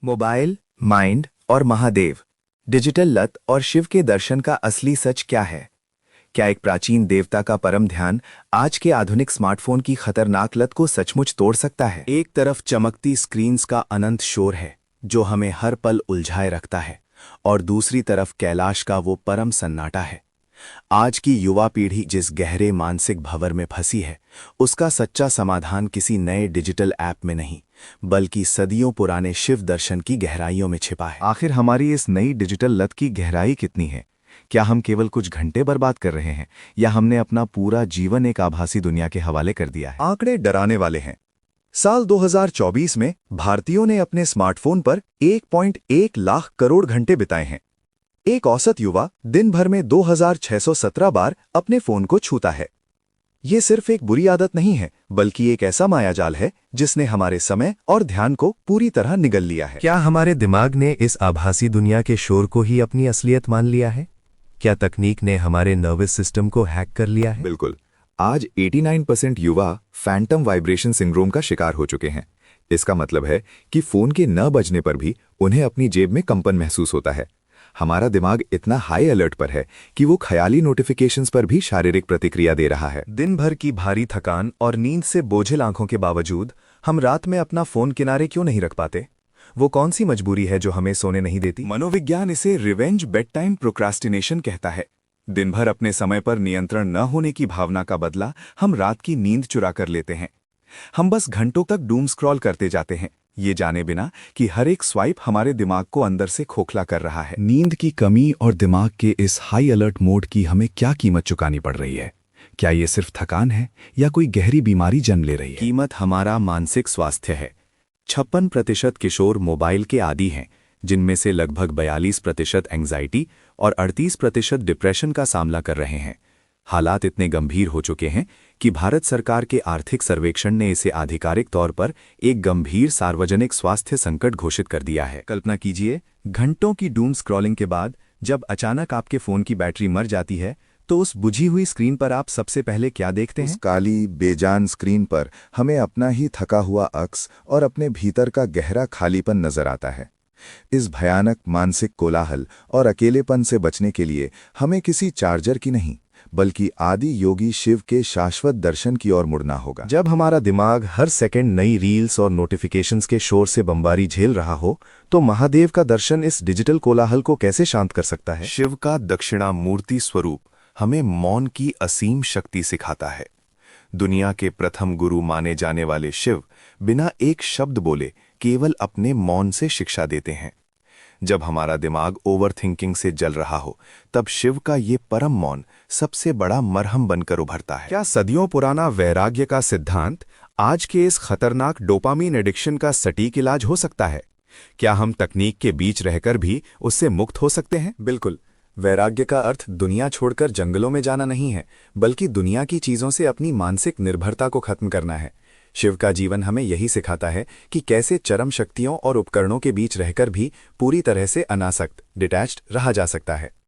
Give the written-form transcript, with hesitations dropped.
Mobile, mind और Mahadev, digital लत और शिव के दर्शन का असली सच क्या है? क्या एक प्राचीन देवता का परम ध्यान आज के आधुनिक स्मार्टफोन की खतरनाक लत को सचमुच तोड़ सकता है? एक तरफ चमकती स्क्रीन्स का अनंत शोर है जो हमें हर पल उलझाए रखता है, और दूसरी तरफ कैलाश का वो परम सन्नाटा है। आज की युवा पीढ़ी जिस गहरे मानसिक भंवर में फंसी है, उसका सच्चा समाधान किसी नए डिजिटल ऐप में नहीं, बल्कि सदियों पुराने शिव दर्शन की गहराइयों में छिपा है। आखिर हमारी इस नई डिजिटल लत की गहराई कितनी है? क्या हम केवल कुछ घंटे बर्बाद कर रहे हैं, या हमने अपना पूरा जीवन एक आभासी दुनिया के हवाले कर दिया है? आंकड़े डराने वाले हैं। साल 2024 में भारतीयों ने अपने स्मार्टफोन पर 1.1 लाख करोड़ घंटे बिताए हैं। एक औसत युवा दिन भर में 2617 बार अपने फोन को छूता है। ये सिर्फ एक बुरी आदत नहीं है, बल्कि एक ऐसा मायाजाल है जिसने हमारे समय और ध्यान को पूरी तरह निगल लिया है। क्या हमारे दिमाग ने इस आभासी दुनिया के शोर को ही अपनी असलियत मान लिया है? क्या तकनीक ने हमारे नर्वस सिस्टम को हैक कर लिया है? बिल्कुल। आज 89% युवा फैंटम वाइब्रेशन सिंड्रोम का शिकार हो चुके हैं। इसका मतलब है कि फोन के न बजने पर भी उन्हें अपनी जेब में कंपन महसूस होता है। हमारा दिमाग इतना हाई अलर्ट पर है कि वो ख्याली नोटिफिकेशंस पर भी शारीरिक प्रतिक्रिया दे रहा है। दिन भर की भारी थकान और नींद से बोझिल आंखों के बावजूद हम रात में अपना फोन किनारे क्यों नहीं रख पाते? वो कौन सी मजबूरी है जो हमें सोने नहीं देती? मनोविज्ञान इसे रिवेंज बेड टाइम प्रोक्रास्टिनेशन कहता है। दिन भर अपने समय पर नियंत्रण न होने की भावना का बदला हम रात की नींद चुरा कर लेते हैं। हम बस घंटों तक डूम स्क्रॉल करते जाते हैं, ये जाने बिना कि हर एक स्वाइप हमारे दिमाग को अंदर से खोखला कर रहा है। नींद की कमी और दिमाग के इस हाई अलर्ट मोड की हमें क्या कीमत चुकानी पड़ रही है? क्या ये सिर्फ थकान है या कोई गहरी बीमारी जन्म ले रही है? कीमत हमारा मानसिक स्वास्थ्य है। 56% किशोर मोबाइल के आदी हैं, जिनमें से लगभग 42% एंग्जाइटी और 38% डिप्रेशन का सामना कर रहे हैं। हालात इतने गंभीर हो चुके हैं कि भारत सरकार के आर्थिक सर्वेक्षण ने इसे आधिकारिक तौर पर एक गंभीर सार्वजनिक स्वास्थ्य संकट घोषित कर दिया है। कल्पना कीजिए, घंटों की डूम स्क्रॉलिंग के बाद जब अचानक आपके फोन की बैटरी मर जाती है, तो उस बुझी हुई स्क्रीन पर आप सबसे पहले क्या देखते हैं? उस काली बेजान स्क्रीन पर हमें अपना ही थका हुआ अक्स और अपने भीतर का गहरा खालीपन नजर आता है। इस भयानक मानसिक कोलाहल और अकेलेपन से बचने के लिए हमें किसी चार्जर की नहीं, बल्कि आदि योगी शिव के शाश्वत दर्शन की ओर मुड़ना होगा। जब हमारा दिमाग हर सेकंड नई रील्स और नोटिफिकेशंस के शोर से बमबारी झेल रहा हो, तो महादेव का दर्शन इस डिजिटल कोलाहल को कैसे शांत कर सकता है? शिव का दक्षिणामूर्ति स्वरूप हमें मौन की असीम शक्ति सिखाता है। दुनिया के प्रथम गुरु माने जाने वाले शिव बिना एक शब्द बोले केवल अपने मौन से शिक्षा देते हैं। जब हमारा दिमाग ओवरथिंकिंग से जल रहा हो, तब शिव का ये परम मौन सबसे बड़ा मरहम बनकर उभरता है। क्या सदियों पुराना वैराग्य का सिद्धांत आज के इस खतरनाक डोपामीन एडिक्शन का सटीक इलाज हो सकता है? क्या हम तकनीक के बीच रहकर भी उससे मुक्त हो सकते हैं? बिल्कुल। वैराग्य का अर्थ दुनिया छोड़कर जंगलों में जाना नहीं है, बल्कि दुनिया की चीजों से अपनी मानसिक निर्भरता को खत्म करना है। शिव का जीवन हमें यही सिखाता है कि कैसे चरम शक्तियों और उपकरणों के बीच रहकर भी पूरी तरह से अनासक्त, डिटैच्ड रहा जा सकता है।